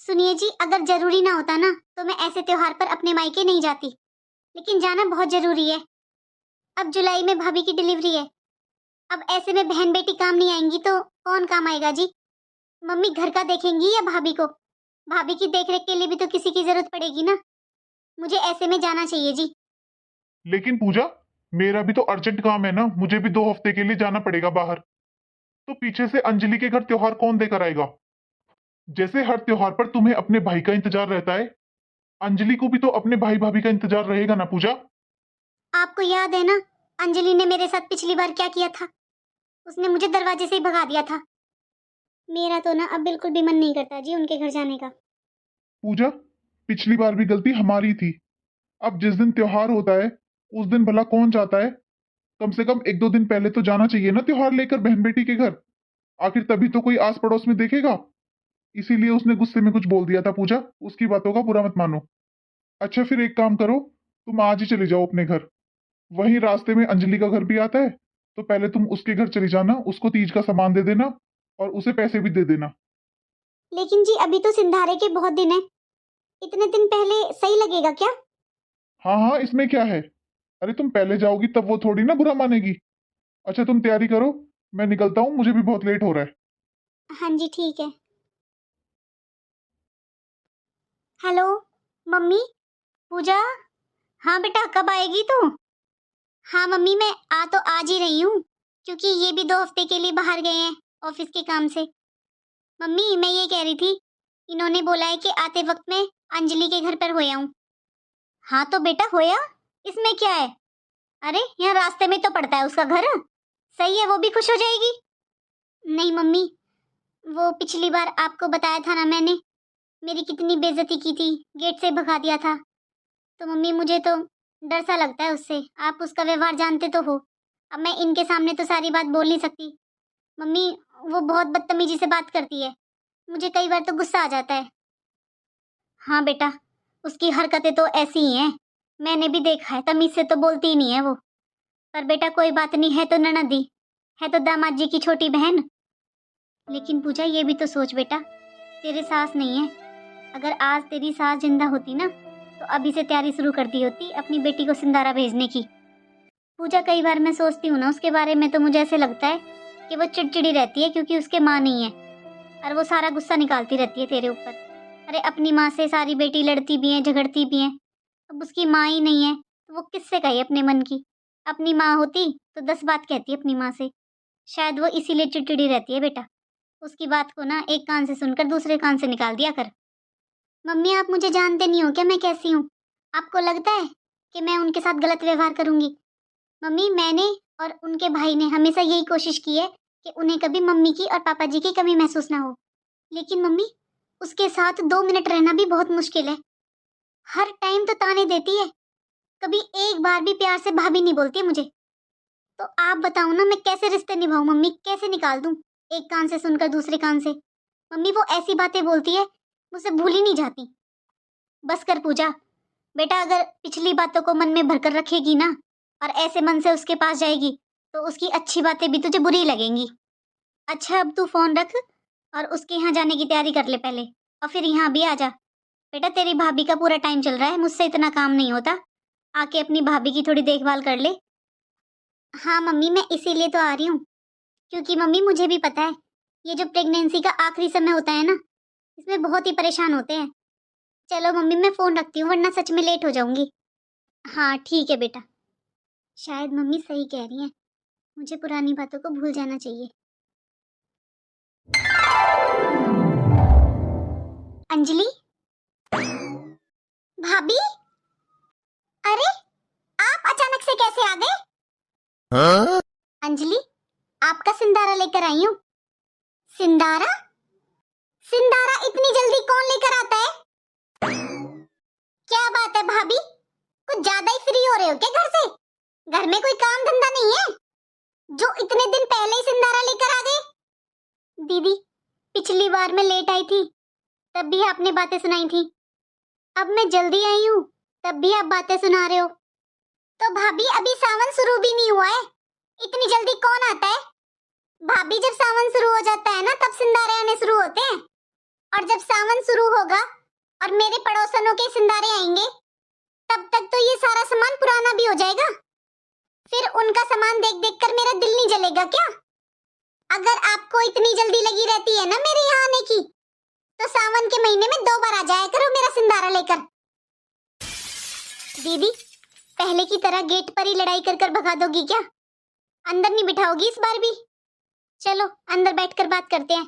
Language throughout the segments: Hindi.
सुनिए जी, अगर जरूरी ना होता ना तो मैं ऐसे त्योहार पर अपने मायके नहीं जाती, लेकिन जाना बहुत जरूरी है। अब जुलाई में भाभी की डिलीवरी है। अब ऐसे में बहन बेटी काम नहीं आएंगी तो कौन काम आएगा जी? मम्मी घर का देखेंगी या भाभी को? भाभी की देखरेख के लिए भी तो किसी की जरूरत पड़ेगी ना। मुझे ऐसे में जाना चाहिए जी। लेकिन पूजा, मेरा भी तो अर्जेंट काम है ना, मुझे भी 2 हफ्ते के लिए जाना पड़ेगा बाहर। तो पीछे से अंजलि के घर त्योहार कौन देकर आएगा? जैसे हर त्योहार पर तुम्हें अपने भाई का इंतजार रहता है, अंजलि को भी तो अपने भाई भाभी का इंतजार रहेगा ना पूजा। आपको याद है ना, अंजलि ने मेरे साथ पिछली बार क्या किया था? उसने मुझे दरवाजे से ही भगा दिया था। मेरा तो ना अब बिल्कुल भी मन नहीं करता जी उनके घर जाने का। पूजा, पिछली बार भी गलती हमारी थी। अब जिस दिन त्योहार होता है उस दिन भला कौन जाता है? कम से कम 1-2 दिन पहले तो जाना चाहिए ना त्योहार लेकर बहन बेटी के घर। आखिर तभी तो कोई आस पड़ोस में देखेगा। इसीलिए उसने गुस्से में कुछ बोल दिया था पूजा, उसकी बातों का बुरा मत मानो। अच्छा फिर एक काम करो, तुम आज ही चले जाओ अपने घर। वहीं रास्ते में अंजलि का घर भी आता है, तो पहले तुम उसके घर चली जाना, उसको तीज का सामान दे देना और उसे पैसे भी दे देना। लेकिन जी अभी तो सिंधारे के बहुत दिन है, इतने दिन पहले सही लगेगा क्या? हाँ हाँ, इसमें क्या है? अरे तुम पहले जाओगी तब वो थोड़ी ना बुरा मानेगी। अच्छा तुम तैयारी करो, मैं निकलता हूँ, मुझे भी बहुत लेट हो रहा है। हाँ जी ठीक है। Hello mummy. पूजा। हाँ बेटा, कब आएगी तू? हाँ मम्मी, मैं आ तो आज ही रही हूँ, क्योंकि ये भी 2 हफ्ते के लिए बाहर गए हैं ऑफिस के काम से। मम्मी मैं ये कह रही थी, इन्होंने बोला है कि आते वक्त मैं अंजलि के घर पर होया हूँ। हाँ तो बेटा होया, इसमें क्या है? अरे यहाँ रास्ते में तो पड़ता है उसका घर। सही है, वो भी खुश हो जाएगी। नहीं मम्मी, वो पिछली बार आपको बताया था ना मैंने, मेरी कितनी बेइज्जती की थी, गेट से भगा दिया था। तो मम्मी मुझे तो डर सा लगता है उससे, आप उसका व्यवहार जानते तो हो। अब मैं इनके सामने तो सारी बात बोल नहीं सकती। मम्मी, वो बहुत बदतमीजी से बात करती है, मुझे कई बार तो गुस्सा आ जाता है। हाँ बेटा, उसकी हरकतें तो ऐसी ही हैं, मैंने भी देखा है, तमीज से तो बोलती ही नहीं है वो। पर बेटा कोई बात नहीं, है तो ननदी, है तो दामाद जी की छोटी बहन। लेकिन पूजा ये भी तो सोच बेटा, तेरे सास नहीं है। अगर आज तेरी सास जिंदा होती ना तो अभी से तैयारी शुरू कर दी होती अपनी बेटी को सिंधारा भेजने की। पूजा कई बार मैं सोचती हूँ ना उसके बारे में, तो मुझे ऐसे लगता है कि वो चिड़चिड़ी रहती है क्योंकि उसके माँ नहीं है, और वो सारा गुस्सा निकालती रहती है तेरे ऊपर। अरे अपनी माँ से सारी बेटी लड़ती भी हैं, झगड़ती भी हैं। अब उसकी माँ ही नहीं है तो वो किससे कहे अपने मन की? अपनी माँ होती तो 10 बात कहती अपनी माँ से। शायद वो इसीलिए चिड़चिड़ी रहती है बेटा। उसकी बात को ना एक कान से सुनकर दूसरे कान से निकाल दिया कर। मम्मी आप मुझे जानते नहीं हो क्या, मैं कैसी हूँ? आपको लगता है कि मैं उनके साथ गलत व्यवहार करूंगी? मम्मी मैंने और उनके भाई ने हमेशा यही कोशिश की है कि उन्हें कभी मम्मी की और पापा जी की कमी महसूस ना हो। लेकिन मम्मी, उसके साथ 2 मिनट रहना भी बहुत मुश्किल है। हर टाइम तो ताने देती है, कभी एक बार भी प्यार से भाभी नहीं बोलती है मुझे। तो आप बताओ ना, मैं कैसे रिश्ते निभाऊं मम्मी, कैसे निकाल दूं एक कान से सुनकर दूसरे कान से? मम्मी वो ऐसी बातें बोलती है, मुझसे भूल ही नहीं जाती। बस कर पूजा, बेटा अगर पिछली बातों को मन में भरकर रखेगी ना और ऐसे मन से उसके पास जाएगी तो उसकी अच्छी बातें भी तुझे बुरी लगेंगी। अच्छा अब तू फोन रख और उसके यहाँ जाने की तैयारी कर ले पहले, और फिर यहाँ भी आ जा। बेटा तेरी भाभी का पूरा टाइम चल रहा है, मुझसे इतना काम नहीं होता, आके अपनी भाभी की थोड़ी देखभाल कर ले। हाँ मम्मी, मैं इसीलिए तो आ रही हूँ, क्योंकि मम्मी मुझे भी पता है ये जो प्रेगनेंसी का आखिरी समय होता है ना, इसमें बहुत ही परेशान होते हैं। चलो मम्मी मैं फोन रखती हूँ, वरना सच में लेट हो जाऊंगी। हाँ ठीक है बेटा। शायद मम्मी सही कह रही हैं, मुझे पुरानी बातों को भूल जाना चाहिए। अंजलि, भाभी, अरे आप अचानक से कैसे आ गए? हाँ? अंजलि, आपका सिंदारा लेकर आई हूँ। सिंदारा? सिंदारा इतनी जल्दी कौन लेकर आता है? क्या बात है भाभी, कुछ ज्यादा ही फ्री हो रहे हो क्या घर से? घर में कोई काम धंधा नहीं है जो इतने दिन पहले ही सिंदारा लेकर आ गए? दीदी, पिछली बार मैं लेट आई थी, तब भी आपने बातें सुनाई थी। अब मैं जल्दी आई हूँ, तब भी आप बातें सुना रहे हो। तो भाभी अभी सावन शुरू भी नहीं हुआ है, इतनी जल्दी कौन आता है? भाभी जब सावन शुरू हो जाता है ना तब सिंदारे आने शुरू होते हैं, और जब सावन शुरू होगा और मेरे पड़ोसनों के सिंदारे आएंगे, तब तक तो ये सारा सामान पुराना भी हो जाएगा। फिर उनका सामान देख देख कर मेरा दिल नहीं जलेगा क्या? अगर आपको इतनी जल्दी लगी रहती है ना मेरे यहाँ आने की, तो सावन के महीने में 2 बार आ जाया करो मेरा सिंदारा लेकर। दीदी, पहले की तरह गेट पर ही लड़ाई कर कर भगा दोगी क्या? अंदर नहीं बिठाओगी इस बार भी? चलो अंदर बैठकर बात करते हैं।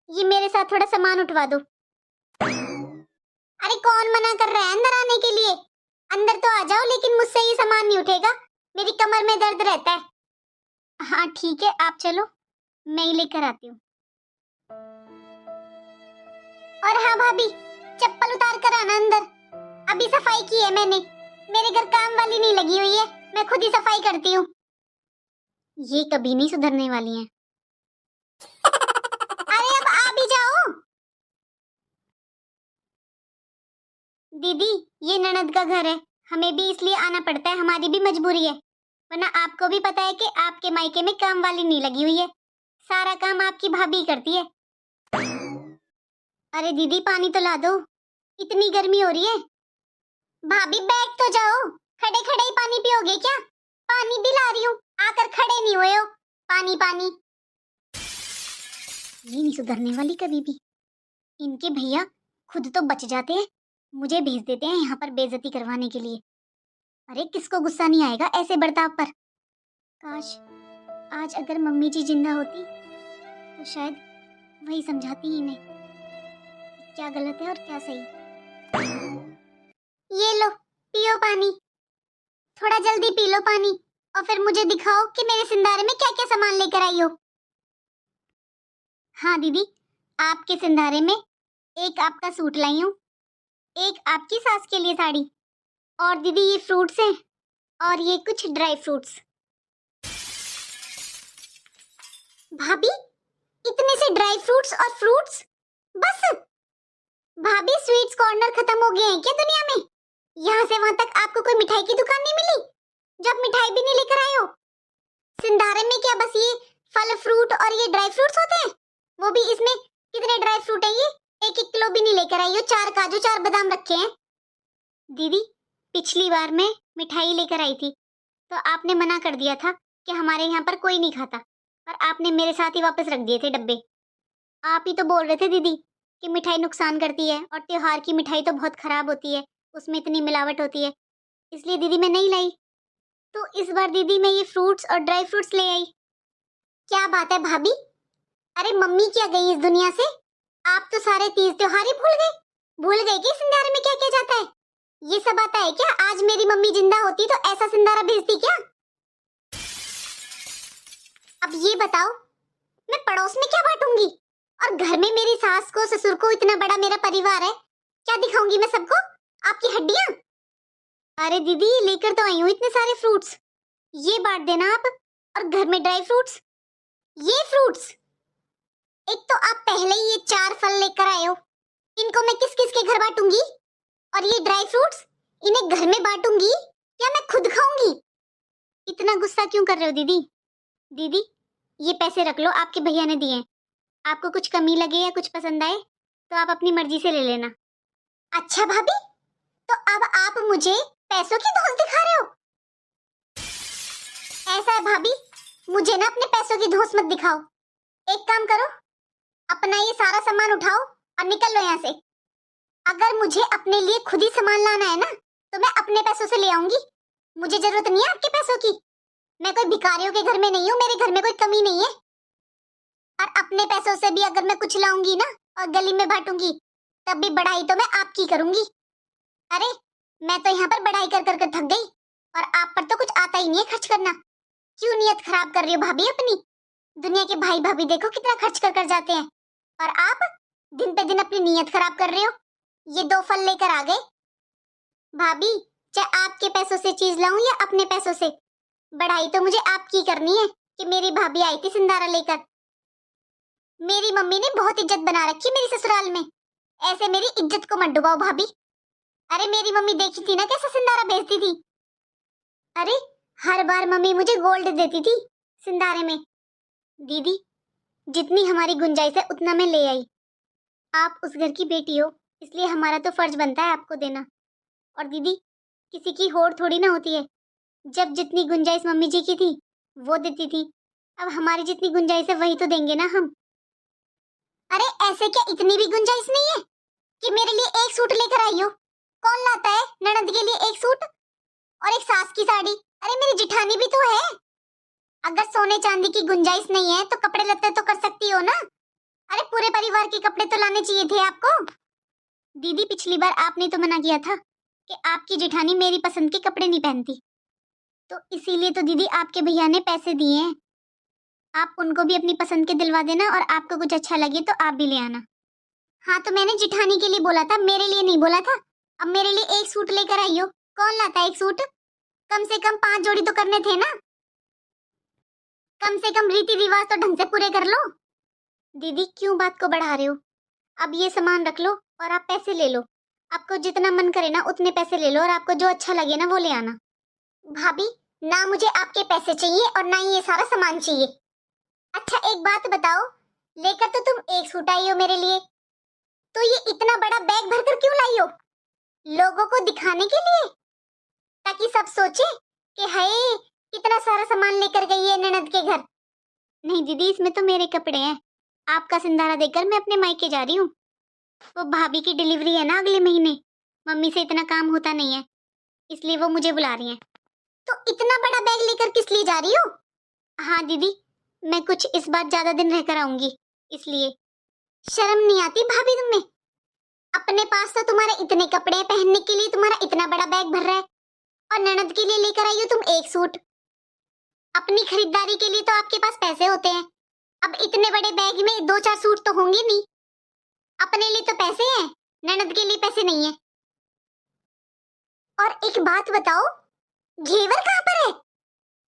ये मेरे साथ थोड़ा सामान उठवा दो। अरे कौन मना कर रहा है अंदर आने के लिए? अंदर तो आ जाओ, लेकिन मुझसे ये सामान नहीं उठेगा, मेरी कमर में दर्द रहता है। हाँ ठीक है, आप चलो, मैं ही लेकर आती हूँ। और हाँ भाभी, चप्पल उतार कर आना अंदर। अभी सफाई की है मैंने, मेरे घर काम वाली नहीं लगी हुई है, मैं खुद ही सफाई करती हूँ। ये कभी नहीं सुधरने वाली हैं। अरे अब आ भी जाओ। दीदी, ये ननद का घर है, हमें भी इसलिए आना पड़ता है, हमारी भी मजबूरी है। वरना आपको भी पता है कि आपके मायके में काम वाली नहीं लगी हुई है, सारा काम आपकी भाभी करती है। अरे दीदी, पानी तो ला दो, इतनी गर्मी हो रही है। भाभी बैठ तो जाओ, खड़े खड़े ही पानी पियोगे क्या? पानी भी ला रही हूँ, आकर खड़े नहीं हुए हो। पानी पानी। ये नहीं सुधरने वाली कभी भी। इनके भैया खुद तो बच जाते हैं, मुझे भेज देते हैं यहाँ पर बेइज्जती करवाने के लिए। अरे किसको गुस्सा नहीं आएगा ऐसे बर्ताव पर? काश आज अगर मम्मी जी जिंदा होती तो शायद वही समझाती ही इन्हें क्या गलत है और क्या सही। ये लो, पियो पानी, थोड़ा जल्दी पी लो पानी, और फिर मुझे दिखाओ कि मेरे सिंधारे में क्या क्या सामान लेकर आई हो। हाँ दीदी, आपके सिंधारे में एक आपका सूट लाई हूँ, एक आपकी सास के लिए साड़ी, और दीदी ये फ्रूट्स हैं, और ये कुछ ड्राई फ्रूट्स। भाभी, इतने से ड्राई फ्रूट्स और फ्रूट्स? बस? भाभी, स्वीट्स कॉर्नर खत्म हो गए हैं क्या दुनिया में? यहाँ से वहां तक आपको कोई मिठाई की दुकान नहीं मिली जो आप मिठाई भी नहीं लेकर आए हो? सिंधारे में क्या बस ये फल फ्रूट और ये ड्राई फ्रूट्स होते हैं? वो भी इसमें कितने ड्राई फ्रूट है ये? 1-1 किलो भी नहीं लेकर आई हो, 4 काजू 4 बादाम रखे हैं। दीदी, पिछली बार मैं मिठाई लेकर आई थी तो आपने मना कर दिया था कि हमारे यहाँ पर कोई नहीं खाता, और आपने मेरे साथ ही वापस रख दिए थे डब्बे। आप ही तो बोल रहे थे दीदी कि मिठाई नुकसान करती है, और त्योहार की मिठाई तो बहुत खराब होती है, उसमें इतनी मिलावट होती है, इसलिए दीदी मैं नहीं लाई। तो इस बार दीदी मैं ये फ्रूट्स और ड्राई फ्रूट्स ले आई। क्या बात है भाभी? अरे मम्मी क्या गई इस दुनिया से? आप तो सारे तीज त्योहार ही भूल गए कि सिंधारे में क्या क्या जाता है? ये सब आता है क्या? आज मेरी मम्मी जिंदा होती तो ऐसा सिंधारा भेजती क्या? अब ये बताओ, मैं पड़ोस में क्या बांटूंगी? और घर में मेरी सास को ससुर को, इतना बड़ा मेरा परिवार है, क्या दिखाऊंगी मैं सबको? आपकी हड्डियां? अरे दीदी, लेकर तो आई हूँ इतने सारे फ्रूट्स, ये बांट देना आप। और घर में ड्राई फ्रूट्स, ये फ्रूट्स, एक तो आप पहले ही ये 4 फल लेकर आए हो, इनको मैं किस किस के घर बांटूंगी? और ये ड्राई फ्रूट्स, इन्हें घर में बांटूंगी या मैं खुद खाऊंगी? इतना गुस्सा क्यों कर रहे हो दीदी? दीदी, ये पैसे रख लो, आपके भैया ने दिए हैं, आपको कुछ कमी लगे या कुछ पसंद आए तो आप अपनी मर्जी से ले लेना। अच्छा भाभी, तो अब आप मुझे पैसों की धौंस दिखा रहे हो? ऐसा है भाभी, मुझे ना अपने पैसों की धौंस मत दिखाओ। एक काम करो, अपना ये सारा सामान उठाओ और निकल लो यहाँ से। अगर मुझे अपने लिए खुद ही सामान लाना है ना, तो मैं अपने पैसों से ले आऊंगी, मुझे जरूरत नहीं है आपके पैसों की। मैं कोई भिखारियों के घर में नहीं हूँ, मेरे घर में कोई कमी नहीं है। और अपने पैसों से भी अगर मैं कुछ लाऊंगी ना और गली में बांटूंगी, तब भी बढ़ाई तो मैं आपकी करूंगी। अरे मैं तो यहाँ पर बढ़ाई कर कर कर थक गई, और आप पर तो कुछ आता ही नहीं है खर्च करना। क्यों नियत खराब कर रही हो भाभी अपनी? दुनिया के भाई भाभी देखो कितना खर्च कर कर जाते हैं, और आप दिन पे दिन अपनी नीयत खराब कर रहे हो। ये 2 फल लेकर आ गए। भाभी, चाहे आपके पैसों से चीज लाऊं या अपने पैसों से, बढ़ाई तो मुझे आपकी करनी है कि मेरी भाभी आई थी सिंधारा लेकर। मेरी मम्मी ने बहुत इज्जत बना रखी मेरी ससुराल में, ऐसे मेरी इज्जत को मत डुबाओ भाभी। अरे मेरी मम्मी देखी थी ना कैसा सिंधारा भेजती थी। अरे हर बार मम्मी मुझे गोल्ड देती थी सिंधारे में। दीदी, जितनी हमारी गुंजाइश है उतना मैं ले आई, आप उस घर की बेटी हो, इसलिए हमारा तो फर्ज बनता है आपको देना। और दीदी, किसी की होड़ थोड़ी ना होती है। जब जितनी गुंजाइश मम्मी जी की थी वो देती थी, अब हमारी जितनी गुंजाइश है वही तो देंगे ना हम। अरे ऐसे क्या इतनी भी गुंजाइश नहीं है कि मेरे लिए एक सूट लेकर आई हो? कौन लाता है ननद के लिए एक सूट और एक सास की साड़ी? अरे मेरी जिठानी भी तो है। अगर सोने चांदी की गुंजाइश नहीं है तो कपड़े लत्ते तो कर सकती हो ना। अरे पूरे परिवार के कपड़े तो लाने चाहिए थे आपको। दीदी, पिछली बार आपने तो मना किया था कि आपकी जिठानी मेरी पसंद के कपड़े नहीं पहनती, तो इसीलिए तो दीदी आपके भैया ने पैसे दिए हैं। आप उनको भी अपनी पसंद के दिलवा देना और आपको कुछ अच्छा लगे तो आप भी ले आना। हाँ तो मैंने जिठानी के लिए बोला था, मेरे लिए नहीं बोला था। अब मेरे लिए एक सूट लेकर आई हो। कौन लाता है एक सूट? कम से कम 5 जोड़ी तो करने थे ना। कम से कम रीति रिवाज तो ढंग से पूरे कर लो। दीदी, क्यों बात को बढ़ा रहे हो? अब ये सामान रख लो और आप पैसे ले लो। आपको जितना मन करे ना उतने पैसे ले लो और आपको जो अच्छा लगे ना वो ले आना। भाभी, ना मुझे आपके पैसे चाहिए और ना ही ये सारा सामान चाहिए। अच्छा एक बात बताओ, लेकर तो तुम एक सूट आई हो मेरे लिए, तो ये इतना बड़ा बैग भरकर क्यों लाई हो? लोगों को दिखाने के लिए, ताकि सब सोचे कि हाय कितना सारा सामान लेकर गई है ननद के घर। नहीं दीदी, इसमें तो मेरे कपड़े हैं। आपका सिंधारा देकर मैं अपने मायके जा रही हूँ। वो भाभी की डिलीवरी है ना अगले महीने, मम्मी से इतना काम होता नहीं है, इसलिए वो मुझे बुला रही हैं। तो इतना बड़ा बैग लेकर किस लिए जा रही हो? हाँ दीदी, मैं कुछ इस बार ज्यादा दिन रहकर आऊंगी, इसलिए। शर्म नहीं आती भाभी तुम्हें? अपने पास तो तुम्हारे इतने कपड़े हैं, पहनने के लिए तुम्हारा इतना बड़ा बैग भर रहा है, और ननद के लिए लेकर आई हो तुम एक सूट। अपनी खरीदारी के लिए तो आपके पास पैसे होते हैं, अब इतने बड़े बैग में 2-4 सूट तो होंगे नहीं। अपने लिए तो पैसे हैं, ननद के लिए पैसे नहीं है। और एक बात बताओ, घेवर कहाँ पर है?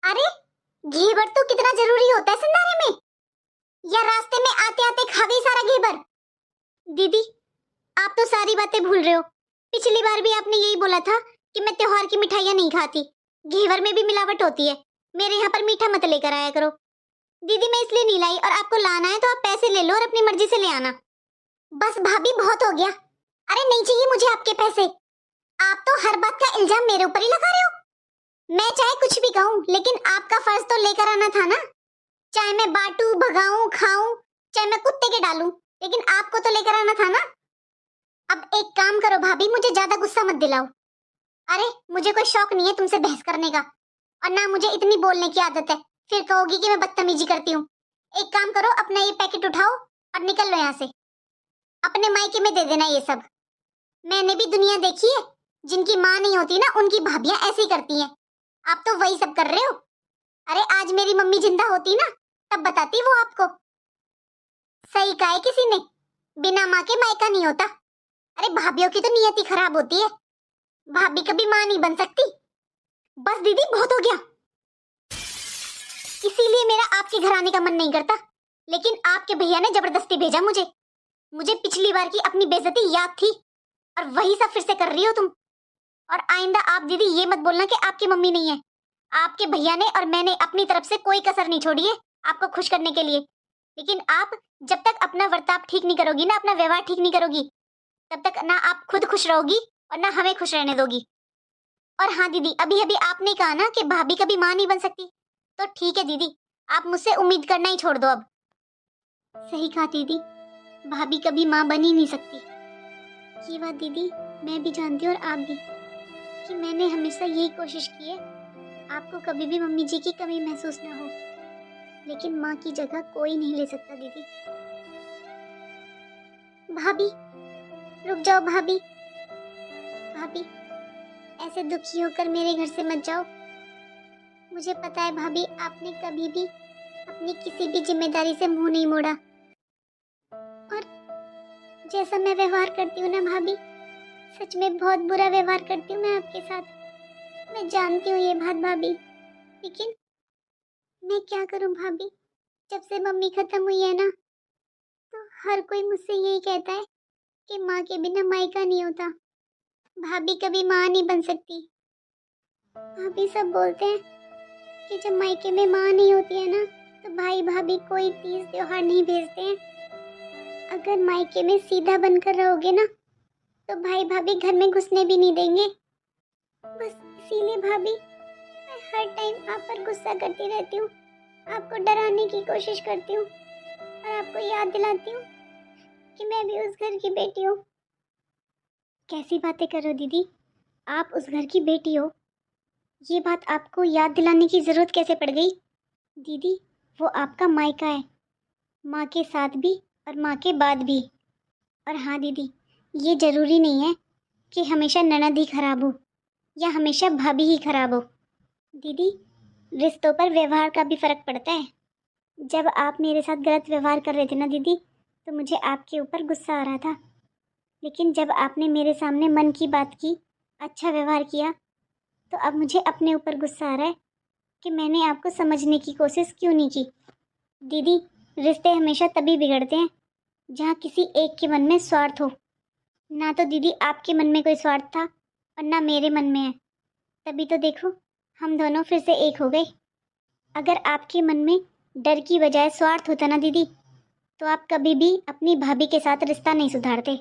अरे घेवर तो कितना जरूरी होता है संधारे में, या रास्ते में आते आते खा गई सारा घेवर? दीदी, आप तो सारी बातें भूल रहे हो। पिछली बार भी आपने यही बोला था कि मैं त्योहार की मिठाइयाँ नहीं खाती, घेवर में भी मिलावट होती है, मेरे यहाँ पर मीठा मत लेकर आया करो। दीदी, मैं इसलिए नहीं लाई, और आपको लाना है तो आप पैसे ले लो और अपनी मर्जी से ले आना। बस भाभी, बहुत हो गया। अरे नहीं चाहिए मुझे आपके पैसे। आप तो हर बात का इल्जाम मेरे ऊपर ही लगा रहे हो। मैं चाहे कुछ भी कहूँ, लेकिन आपका फर्ज तो लेकर आना था ना। चाहे मैं बांटू, भगाऊं, खाऊं, चाहे मैं कुत्ते के डालूं, लेकिन आपको तो लेकर आना था ना। अब एक काम करो भाभी, मुझे ज्यादा गुस्सा मत दिलाओ। अरे मुझे कोई शौक नहीं है तुमसे बहस करने का, और ना मुझे इतनी बोलने की आदत है, फिर कहोगी कि मैं बदतमीजी करती हूँ। एक काम करो, अपना ये पैकेट उठाओ और निकल लो यहाँ से। अपने मायके में दे देना ये सब। मैंने भी दुनिया देखी है, जिनकी माँ नहीं होती ना उनकी भाभियां ऐसे ही करती हैं। आप तो वही सब कर रहे हो। अरे आज मेरी मम्मी जिंदा होती ना, तब बताती वो आपको। सही कहा है किसी ने, बिना माँ के मायका नहीं होता। अरे भाभियों की तो नियत ही खराब होती है, भाभी कभी माँ नहीं बन सकती। बस दीदी, बहुत हो गया। इसीलिए मेरा आपके घर आने का मन नहीं करता, लेकिन आपके भैया ने जबरदस्ती भेजा मुझे। मुझे पिछली बार की अपनी बेइज्जती याद थी, और वही सब फिर से कर रही हो तुम। और आइंदा आप दीदी ये मत बोलना कि आपकी मम्मी नहीं है। आपके भैया ने और मैंने अपनी तरफ से कोई कसर नहीं छोड़ी है आपको खुश करने के लिए, लेकिन आप जब तक अपना बर्ताव ठीक नहीं करोगी ना, अपना व्यवहार ठीक नहीं करोगी, तब तक ना आप खुद खुश रहोगी और ना हमें खुश रहने दोगी। और हाँ दीदी, अभी अभी आपने कहा ना कि भाभी कभी माँ नहीं बन सकती, तो ठीक है दीदी, आप मुझसे उम्मीद करना ही छोड़ दो अब। सही कहा दीदी, भाभी कभी माँ बन ही नहीं सकती। ये बात दीदी मैं भी जानती हूँ और आप भी, कि मैंने हमेशा यही कोशिश की है आपको कभी भी मम्मी जी की कमी महसूस ना हो, लेकिन माँ की जगह कोई नहीं ले सकता दीदी। भाभी रुक जाओ, भाभी भाभी ऐसे दुखी होकर मेरे घर से मत जाओ। मुझे पता है भाभी, आपने कभी भी अपनी किसी भी जिम्मेदारी से मुंह नहीं मोड़ा, और जैसा मैं व्यवहार करती हूँ ना भाभी, सच में बहुत बुरा व्यवहार करती हूँ मैं आपके साथ। मैं जानती हूँ ये बात भाभी, लेकिन मैं क्या करूँ भाभी, जब से मम्मी खत्म हुई है ना, तो हर कोई मुझसे यही कहता है कि माँ के बिना मायका नहीं होता, भाभी कभी माँ नहीं बन सकती। भाभी सब बोलते हैं कि जब मायके में माँ नहीं होती है ना, तो भाई भाभी कोई तीज त्योहार नहीं भेजते हैं। अगर मायके में सीधा बनकर रहोगे ना तो भाई भाभी घर में घुसने भी नहीं देंगे। बस इसीलिए भाभी मैं हर टाइम आप पर गुस्सा करती रहती हूँ, आपको डराने की कोशिश करती हूँ और आपको याद दिलाती हूँ कि मैं भी उस घर की बेटी हूँ। कैसी बातें कर रहे हो दीदी, आप उस घर की बेटी हो? ये बात आपको याद दिलाने की ज़रूरत कैसे पड़ गई? दीदी वो आपका मायका है, माँ के साथ भी और माँ के बाद भी। और हाँ दीदी, ये ज़रूरी नहीं है कि हमेशा ननद ही खराब हो या हमेशा भाभी ही खराब हो। दीदी रिश्तों पर व्यवहार का भी फ़र्क पड़ता है। जब आप मेरे साथ गलत व्यवहार कर रहे थे ना दीदी, तो मुझे आपके ऊपर गुस्सा आ रहा था, लेकिन जब आपने मेरे सामने मन की बात की, अच्छा व्यवहार किया, तो अब मुझे अपने ऊपर गुस्सा आ रहा है कि मैंने आपको समझने की कोशिश क्यों नहीं की। दीदी रिश्ते हमेशा तभी बिगड़ते हैं जहाँ किसी एक के मन में स्वार्थ हो। ना तो दीदी आपके मन में कोई स्वार्थ था और ना मेरे मन में है, तभी तो देखो हम दोनों फिर से एक हो गए। अगर आपके मन में डर की बजाय स्वार्थ होता ना दीदी, तो आप कभी भी अपनी भाभी के साथ रिश्ता नहीं सुधारते।